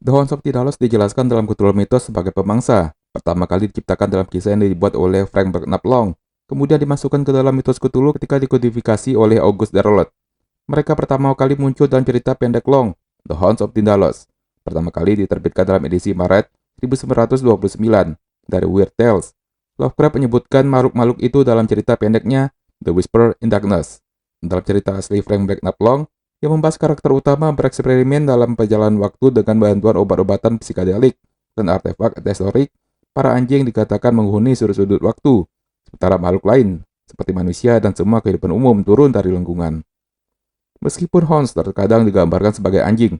The Hounds of Daedalus dijelaskan dalam Cthulhu Mythos sebagai pemangsa. Pertama kali diciptakan dalam kisah yang dibuat oleh Frank Belknap Long, kemudian dimasukkan ke dalam mitos Cthulhu ketika dikodifikasi oleh August Derleth. Mereka pertama kali muncul dalam cerita pendek Long, The Hounds of Daedalus. Pertama kali diterbitkan dalam edisi Maret 1929 dari Weird Tales. Lovecraft menyebutkan makhluk-makhluk itu dalam cerita pendeknya The Whisper in Darkness. Dalam cerita asli Frank Belknap Long, yang membahas karakter utama bereksperimen dalam perjalanan waktu dengan bantuan obat-obatan psikedelik dan artefak historik, para anjing dikatakan menghuni sudut-sudut waktu, sementara makhluk lain, seperti manusia dan semua kehidupan umum turun dari lengkungan. Meskipun Hounds terkadang digambarkan sebagai anjing,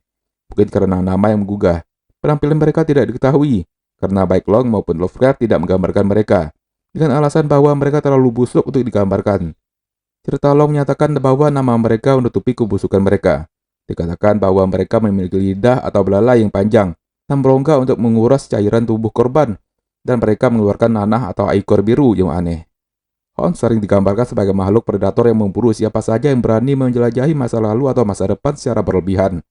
mungkin karena nama yang menggugah, penampilan mereka tidak diketahui, karena baik Long maupun Lovecraft tidak menggambarkan mereka, dengan alasan bahwa mereka terlalu busuk untuk digambarkan. Cerita Long menyatakan bahwa nama mereka menutupi kebusukan mereka. Dikatakan bahwa mereka memiliki lidah atau belalai yang panjang dan berongga untuk menguras cairan tubuh korban, dan mereka mengeluarkan nanah atau ichor biru yang aneh. Hounds sering digambarkan sebagai makhluk predator yang memburu siapa saja yang berani menjelajahi masa lalu atau masa depan secara berlebihan.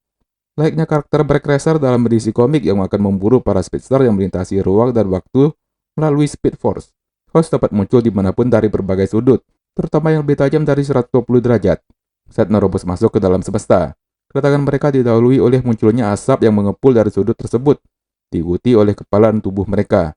Layaknya karakter Break Racer dalam edisi komik yang akan memburu para speedster yang melintasi ruang dan waktu melalui Speed Force. Hounds dapat muncul dimanapun dari berbagai sudut, terutama yang lebih tajam dari 120 derajat. Saat menerobos masuk ke dalam semesta, kedatangan mereka didahului oleh munculnya asap yang mengepul dari sudut tersebut, diikuti oleh kepala dan tubuh mereka.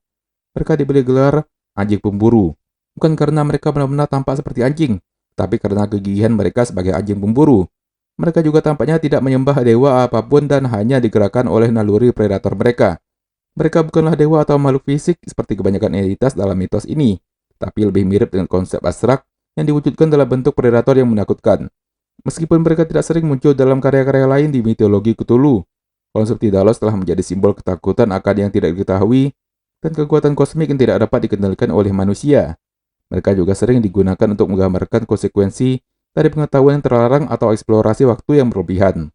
Mereka diberi gelar anjing pemburu, bukan karena mereka benar-benar tampak seperti anjing, tapi karena kegigihan mereka sebagai anjing pemburu. Mereka juga tampaknya tidak menyembah dewa apapun dan hanya digerakkan oleh naluri predator mereka. Mereka bukanlah dewa atau makhluk fisik seperti kebanyakan entitas dalam mitos ini, tapi lebih mirip dengan konsep abstrak yang diwujudkan dalam bentuk predator yang menakutkan. Meskipun mereka tidak sering muncul dalam karya-karya lain di mitologi Cthulhu, konsep Daedalus telah menjadi simbol ketakutan akan yang tidak diketahui dan kekuatan kosmik yang tidak dapat dikendalikan oleh manusia. Mereka juga sering digunakan untuk menggambarkan konsekuensi dari pengetahuan yang terlarang atau eksplorasi waktu yang berlebihan.